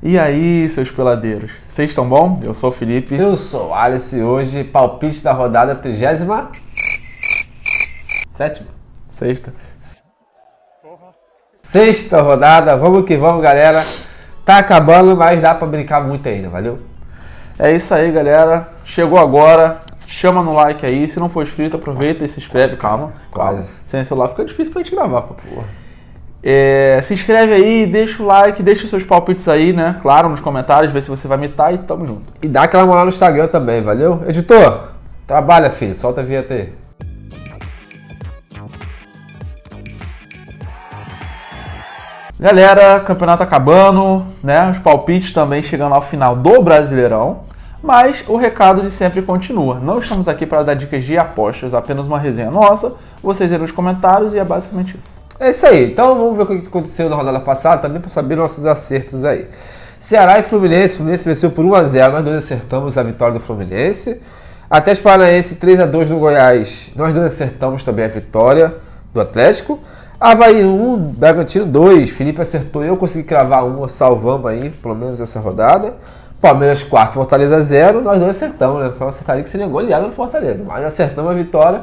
E aí, seus peladeiros? Vocês estão bom? Eu sou o Felipe. Eu sou o Alice e hoje, palpite da rodada 37ª? Sexta rodada, vamos que vamos, galera. Tá acabando, mas dá pra brincar muito ainda, valeu? É isso aí, galera. Chegou agora, chama no like aí. Se não for inscrito, aproveita e se inscreve. Calma. Sem celular fica difícil pra gente gravar, pô. Se inscreve aí, deixa o like, deixa os seus palpites aí, né? Claro, nos comentários, vê se você vai imitar e tamo junto. E dá aquela moral no Instagram também, valeu? Editor, trabalha, filho, solta a vinheta aí. Galera, campeonato acabando, né? Os palpites também chegando ao final do Brasileirão. Mas o recado de sempre continua. Não estamos aqui para dar dicas de apostas, apenas uma resenha nossa. Vocês viram nos comentários e é basicamente isso. É isso aí, então vamos ver o que aconteceu na rodada passada, também para saber nossos acertos aí. Ceará e Fluminense, Fluminense venceu por 1-0, nós dois acertamos a vitória do Fluminense. Atlético Paranaense 3-2 no Goiás, nós dois acertamos também a vitória do Atlético. Avaí 1, Bragantino 2, Felipe acertou, eu consegui cravar 1, salvamos aí, pelo menos essa rodada. Palmeiras 4, Fortaleza 0, nós dois acertamos, né? Só acertaria que seria goleado no Fortaleza, mas acertamos a vitória.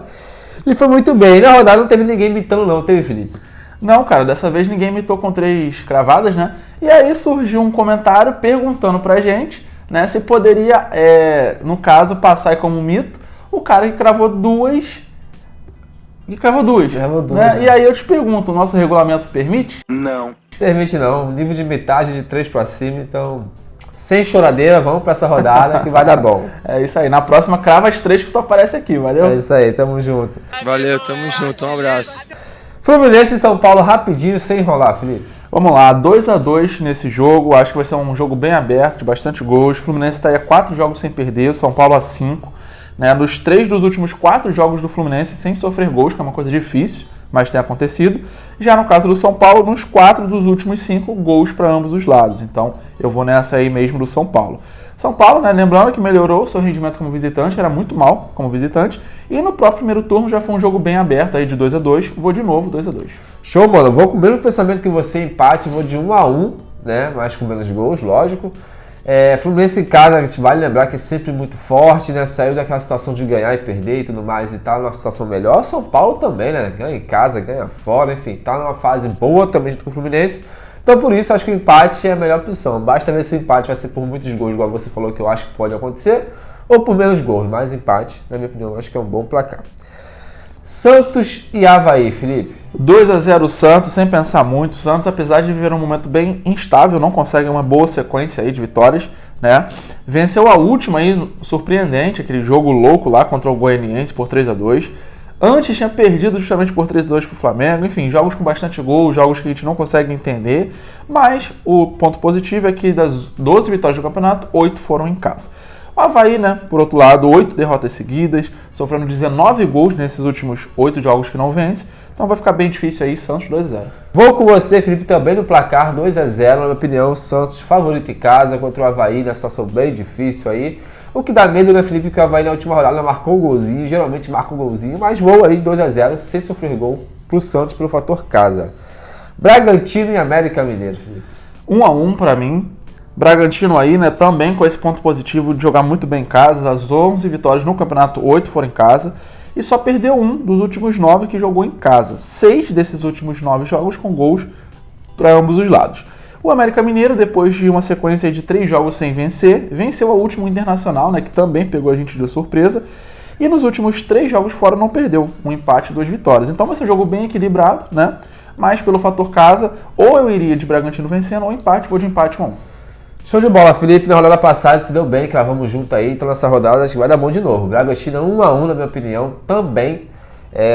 E foi muito bem. Na rodada não teve ninguém imitando não, teve, Felipe? Não, cara, dessa vez ninguém imitou com 3 cravadas, né? E aí surgiu um comentário perguntando pra gente, né, se poderia, no caso, passar como mito o cara que cravou 2. E cravou 2. Né? E aí eu te pergunto, o nosso regulamento permite? Não. Permite não. Nível de mitagem de 3 pra cima, então... Sem choradeira, vamos pra essa rodada que vai dar bom. É isso aí, na próxima crava as 3 que tu aparece aqui, valeu? É isso aí, tamo junto. Valeu, tamo junto, um abraço. Fluminense e São Paulo rapidinho, sem enrolar, Felipe. Vamos lá, 2-2 nesse jogo, acho que vai ser um jogo bem aberto, de bastante gols. O Fluminense está aí a 4 jogos sem perder, o São Paulo a 5. Né? Nos 3 dos últimos 4 jogos do Fluminense sem sofrer gols, que é uma coisa difícil, mas tem acontecido. Já no caso do São Paulo, nos 4 dos últimos 5 gols para ambos os lados. Então eu vou nessa aí mesmo do São Paulo. São Paulo, né, lembrando que melhorou o seu rendimento como visitante, era muito mal como visitante. E no próprio primeiro turno já foi um jogo bem aberto aí de 2-2. Vou de novo 2-2. Show, mano. Vou com o mesmo pensamento que você, empate, vou de 1-1, né? Mas com menos gols, lógico. Fluminense em casa, a gente vale lembrar que é sempre muito forte, né? Saiu daquela situação de ganhar e perder e tudo mais e tá numa situação melhor. São Paulo também, né? Ganha em casa, ganha fora, enfim, tá numa fase boa também junto com o Fluminense. Então por isso acho que o empate é a melhor opção. Basta ver se o empate vai ser por muitos gols, igual você falou que eu acho que pode acontecer, ou por menos gols, mas empate, na minha opinião, acho que é um bom placar. Santos e Avaí, Felipe. 2-0 Santos, sem pensar muito. Santos, apesar de viver um momento bem instável, não consegue uma boa sequência aí de vitórias, né? Venceu a última aí, surpreendente, aquele jogo louco lá contra o Goianiense por 3-2. Antes tinha perdido justamente por 3-2 para o Flamengo. Enfim, jogos com bastante gol, jogos que a gente não consegue entender. Mas o ponto positivo é que das 12 vitórias do campeonato, 8 foram em casa. O Avaí, né, por outro lado, 8 derrotas seguidas, sofrendo 19 gols nesses últimos 8 jogos que não vence. Então vai ficar bem difícil aí, Santos 2-0. Vou com você, Felipe, também no placar 2-0. Na minha opinião, o Santos favorito em casa contra o Avaí, na situação bem difícil aí. O que dá medo, né, Felipe, que o Avaí na última rodada marcou um golzinho, geralmente marca um golzinho, mas vou aí de 2-0, sem sofrer gol pro Santos pelo fator casa. Bragantino e América Mineiro, Felipe. 1-1 pra mim. Bragantino aí, né, também com esse ponto positivo de jogar muito bem em casa. As 11 vitórias no campeonato, 8 foram em casa. E só perdeu 1 dos últimos 9 que jogou em casa. 6 desses últimos 9 jogos com gols para ambos os lados. O América Mineiro, depois de uma sequência de 3 jogos sem vencer, venceu a última Internacional, né, que também pegou a gente de surpresa. E nos últimos 3 jogos fora não perdeu. Um empate e 2 vitórias. Então vai ser um jogo bem equilibrado, né? Mas pelo fator casa, ou eu iria de Bragantino vencendo, ou empate, vou de empate 1-1. Show de bola, Felipe. Na rodada passada se deu bem, cravamos junto aí. Então nessa rodada acho que vai dar bom de novo. Bragantino 1-1, na minha opinião, também.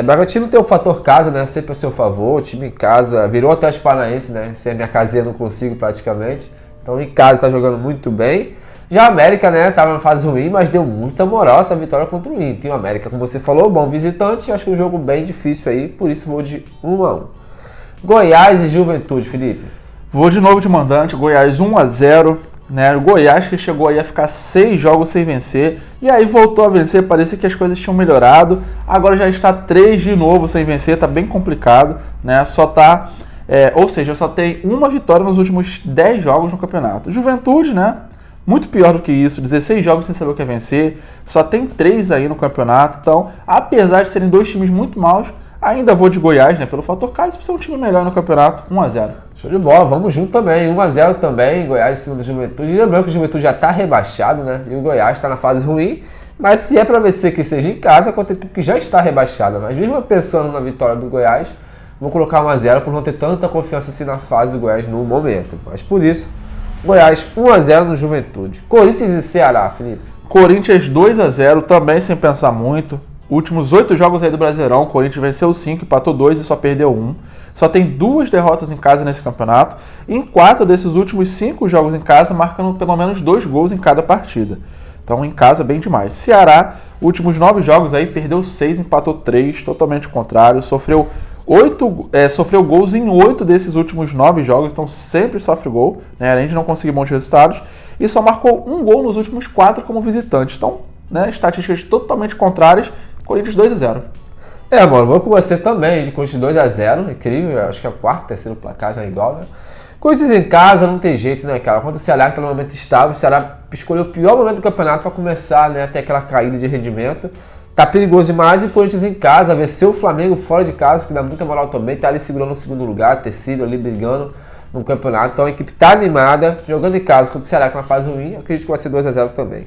Bragantino tem o fator casa, né? Sempre a seu favor. O time em casa virou até Atlético Paranaense, né? Sem a minha casinha não consigo praticamente. Então em casa tá jogando muito bem. Já a América, né? Tava numa fase ruim, mas deu muita moral essa vitória contra o Inter. O América, como você falou, bom visitante. Acho que é um jogo bem difícil aí. Por isso vou de 1-1. Goiás e Juventude, Felipe. Vou de novo de mandante, Goiás 1-0, né? O Goiás que chegou aí a ficar 6 jogos sem vencer, e aí voltou a vencer, parecia que as coisas tinham melhorado, agora já está 3 de novo sem vencer, tá bem complicado, né? Só tá Ou seja, só tem uma vitória nos últimos 10 jogos no campeonato. Juventude, né? Muito pior do que isso, 16 jogos sem saber o que é vencer, só tem 3 aí no campeonato. Então, apesar de serem 2 times muito maus, ainda vou de Goiás, né? Pelo fator casa, por ser um time melhor no campeonato, 1-0. Show de bola, vamos junto também, 1-0 também, Goiás em cima do Juventude. E lembrando que o Juventude já está rebaixado, né? E o Goiás está na fase ruim, mas se é para vencer que seja em casa, contra a equipe que já está rebaixada. Mas mesmo pensando na vitória do Goiás, vou colocar 1-0 por não ter tanta confiança assim na fase do Goiás no momento. Mas por isso, Goiás 1-0 no Juventude. Corinthians e Ceará, Felipe. Corinthians 2-0, também sem pensar muito. Últimos 8 jogos aí do Brasileirão, o Corinthians venceu 5, empatou 2 e só perdeu 1. Só tem 2 derrotas em casa nesse campeonato. E em 4 desses últimos 5 jogos em casa, marcando pelo menos 2 gols em cada partida. Então em casa, bem demais. Ceará, últimos 9 jogos aí, perdeu 6, empatou 3, totalmente o contrário. Sofreu gols em 8 desses últimos 9 jogos, então sempre sofre gol, né, além de não conseguir bons resultados. E só marcou 1 gol nos últimos 4 como visitante. Então, né, estatísticas totalmente contrárias. Corinthians 2-0. Mano, vou com você também, de Corinthians 2-0, incrível, acho que é o quarto, terceiro placar já é igual, né? Corinthians em casa não tem jeito, né, cara? Quando o Ceará está no momento estável, o Ceará escolheu o pior momento do campeonato para começar, né, até aquela caída de rendimento. Tá perigoso demais, e o Corinthians em casa, venceu o Flamengo fora de casa, que dá muita moral também, tá ali segurando o segundo lugar, terceiro ali brigando no campeonato. Então a equipe tá animada, jogando em casa contra o Ceará, que tá na fase ruim, acredito que vai ser 2-0 também.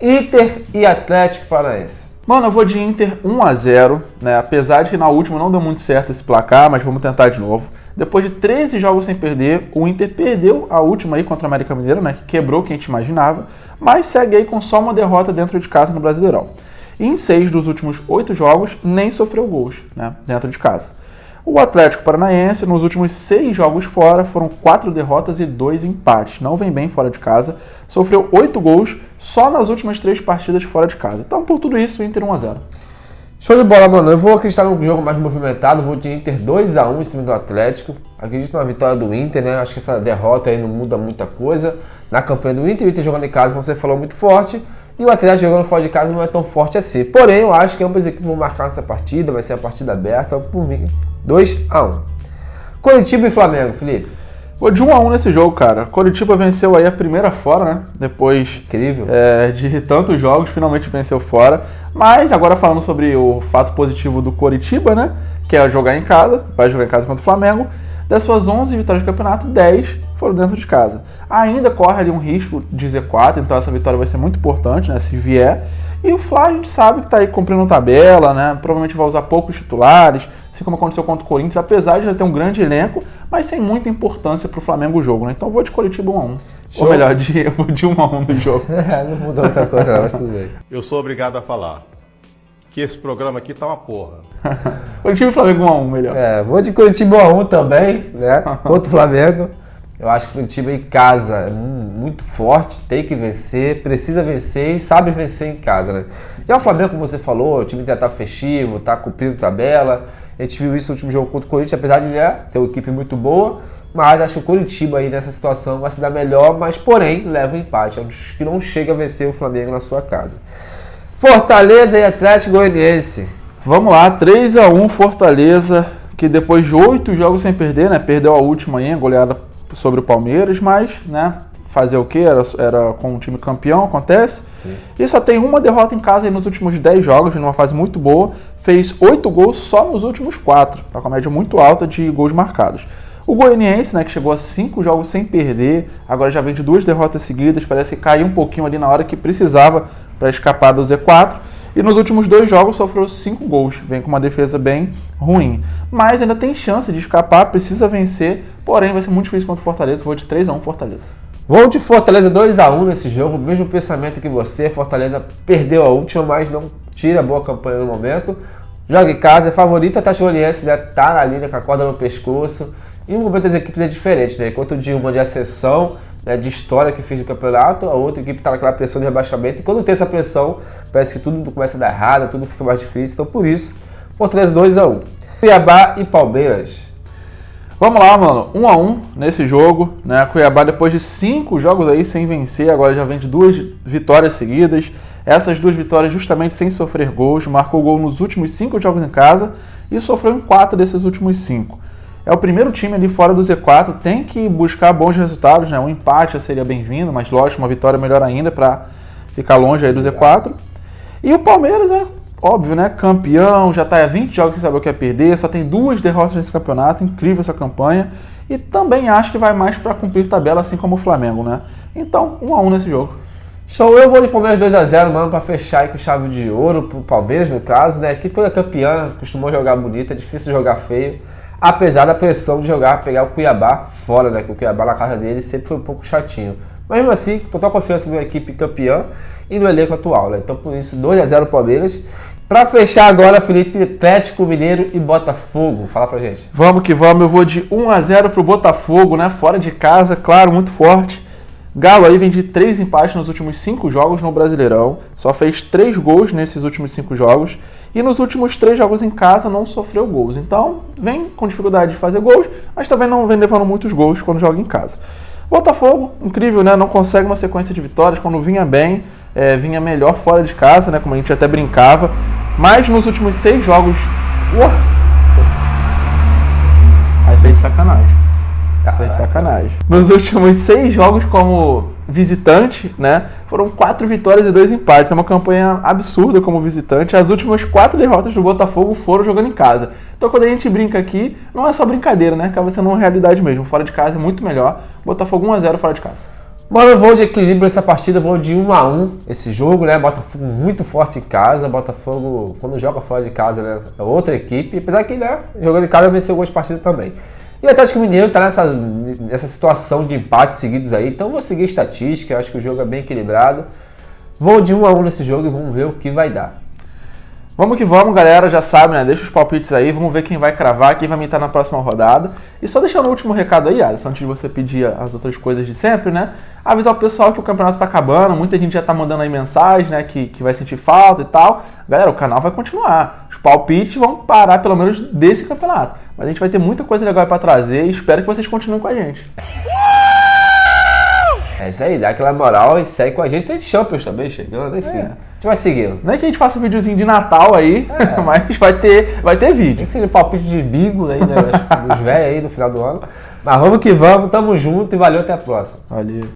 Inter e Atlético Paranaense. Mano, eu vou de Inter 1-0, né? Apesar de que na última não deu muito certo esse placar, mas vamos tentar de novo. Depois de 13 jogos sem perder, o Inter perdeu a última aí contra o América Mineiro, né? Que quebrou o que a gente imaginava, mas segue aí com só uma derrota dentro de casa no Brasileirão. E em 6 dos últimos 8 jogos, nem sofreu gols, né? Dentro de casa. O Atlético Paranaense, nos últimos 6 jogos fora, foram 4 derrotas e 2 empates. Não vem bem fora de casa. Sofreu 8 gols só nas últimas 3 partidas fora de casa. Então, por tudo isso, Inter 1-0. Show de bola, mano. Eu vou acreditar num jogo mais movimentado. Vou de Inter 2-1 em cima do Atlético. Acredito na vitória do Inter, né? Acho que essa derrota aí não muda muita coisa na campanha do Inter. O Inter jogando em casa, como você falou, muito forte. E o Atlético jogando fora de casa não é tão forte assim. Porém, eu acho que ambas as equipes vão marcar nessa partida. Vai ser a partida aberta. Por mim, 2-1. Coritiba e Flamengo, Felipe. Vou de 1-1 nesse jogo, cara. Coritiba venceu aí a primeira fora, né? Depois Incrível. De tantos jogos, finalmente venceu fora. Mas agora falando sobre o fato positivo do Coritiba, né? Que é jogar em casa, vai jogar em casa contra o Flamengo. Das suas 11 vitórias do campeonato, 10 foram dentro de casa. Ainda corre ali um risco de Z4, então essa vitória vai ser muito importante, né? Se vier. E o Fla, a gente sabe que tá aí cumprindo tabela, né? Provavelmente vai usar poucos titulares, assim como aconteceu contra o Corinthians, apesar de ele ter um grande elenco, mas sem muita importância pro Flamengo o jogo, né? Então eu vou de Coritiba 1-1. Ou melhor, eu vou de 1-1 do jogo. Não muda muita coisa, não, mas tudo bem. Eu sou obrigado a falar que esse programa aqui tá uma porra. Coritiba e Flamengo 1-1, melhor. Vou de Coritiba 1 também, né? Contra o Flamengo. Eu acho que o Coritiba em casa é muito forte, tem que vencer, precisa vencer e sabe vencer em casa, né? Já o Flamengo, como você falou, o time ainda tá festivo, tá cumprindo tabela. A gente viu isso no último jogo contra o Corinthians, apesar de ter uma equipe muito boa, mas acho que o Coritiba aí nessa situação vai se dar melhor, mas porém leva o empate, é um dos que não chega a vencer o Flamengo na sua casa. Fortaleza e Atlético Goianiense. Vamos lá, 3-1 Fortaleza, que depois de 8 jogos sem perder, né? Perdeu a última aí, a goleada sobre o Palmeiras, mas, né? Fazer o quê? Era com um time campeão, acontece. Sim. E só tem uma derrota em casa aí nos últimos 10 jogos, numa fase muito boa. Fez 8 gols só nos últimos 4. Tá com uma média muito alta de gols marcados. O Goianiense, né, que chegou a 5 jogos sem perder, agora já vem de 2 derrotas seguidas, parece que caiu um pouquinho ali na hora que precisava para escapar do Z4. E nos últimos 2 jogos sofreu 5 gols, vem com uma defesa bem ruim. Mas ainda tem chance de escapar, precisa vencer, porém vai ser muito difícil contra o Fortaleza. Vou de 3-1 Fortaleza. Vou de Fortaleza 2-1 nesse jogo, mesmo pensamento que você. Fortaleza perdeu a última, mas não tira boa campanha no momento. Joga em casa, é favorito, até o Goianiense, né? Tá na linha com a corda no pescoço. E o momento das equipes é diferente, né? Enquanto de uma de ascensão, né, de história que fez no campeonato, a outra equipe tá naquela pressão de rebaixamento. E quando tem essa pressão, parece que tudo começa a dar errado, tudo fica mais difícil. Então por isso, Fortaleza 2-1. Cuiabá e Palmeiras. Vamos lá, mano. 1-1 nesse jogo, né? Cuiabá, depois de 5 jogos aí sem vencer, agora já vem de 2 vitórias seguidas. Essas 2 vitórias justamente sem sofrer gols. Marcou gol nos últimos 5 jogos em casa e sofreu em 4 desses últimos 5. É o primeiro time ali fora do Z4, tem que buscar bons resultados, né? Um empate seria bem-vindo, mas lógico, uma vitória melhor ainda para ficar longe aí do Z4. E o Palmeiras é óbvio, né? Campeão, já tá há 20 jogos sem saber o que é perder, só tem 2 derrotas nesse campeonato, incrível essa campanha. E também acho que vai mais para cumprir tabela, assim como o Flamengo, né? Então, 1-1 nesse jogo. Show, eu vou de Palmeiras 2-0, mano, pra fechar aí com chave de ouro pro Palmeiras, no caso, né? A equipe é campeã, costumou jogar bonita, é difícil jogar feio, apesar da pressão de pegar o Cuiabá fora, né? Que o Cuiabá na casa dele sempre foi um pouco chatinho. Mas mesmo assim, total confiança na equipe campeã e no elenco atual, né? Então por isso, 2-0 Palmeiras. Pra fechar agora, Felipe, Atlético Mineiro e Botafogo. Fala pra gente. Vamos que vamos, eu vou de 1-0 pro Botafogo, né? Fora de casa, claro, muito forte. Galo aí vem de 3 empates nos últimos 5 jogos no Brasileirão. Só fez 3 gols nesses últimos 5 jogos. E nos últimos 3 jogos em casa não sofreu gols. Então, vem com dificuldade de fazer gols, mas também não vem levando muitos gols quando joga em casa. Botafogo, incrível, né? Não consegue uma sequência de vitórias. Quando vinha bem, vinha melhor fora de casa, né? Como a gente até brincava. Mas nos últimos 6 jogos... Aí fez sacanagem. Foi sacanagem. Nos últimos 6 jogos como visitante, né, foram 4 vitórias e 2 empates. É uma campanha absurda como visitante. As últimas 4 derrotas do Botafogo foram jogando em casa. Então quando a gente brinca aqui, não é só brincadeira, né? Acaba sendo uma realidade mesmo. Fora de casa é muito melhor. Botafogo 1-0 fora de casa. Mano, eu vou de equilíbrio essa partida, vou de 1-1 esse jogo, né? Botafogo muito forte em casa. Botafogo, quando joga fora de casa, né, é outra equipe. Apesar que, né, jogando em casa venceu algumas partidas também. E o Atlético Mineiro tá nessa situação de empates seguidos aí, então vou seguir a estatística, acho que o jogo é bem equilibrado. Vou de 1-1 nesse jogo e vamos ver o que vai dar. Vamos que vamos, galera, já sabe, né? Deixa os palpites aí, vamos ver quem vai cravar, quem vai imitar na próxima rodada. E só deixando o último recado aí, Alisson, antes de você pedir as outras coisas de sempre, né? Avisar o pessoal que o campeonato tá acabando, muita gente já tá mandando aí mensagem, né? Que vai sentir falta e tal. Galera, o canal vai continuar. Os palpites vão parar pelo menos desse campeonato. Mas a gente vai ter muita coisa legal aí pra trazer e espero que vocês continuem com a gente. É isso aí, dá aquela moral e segue com a gente. Tem Champions também chegando, enfim. A gente vai seguindo. Não é que a gente faça um videozinho de Natal aí, mas vai ter vídeo. Tem que ser um palpite de bingo aí, né? Dos velhos aí no final do ano. Mas vamos que vamos, tamo junto e valeu, até a próxima. Valeu.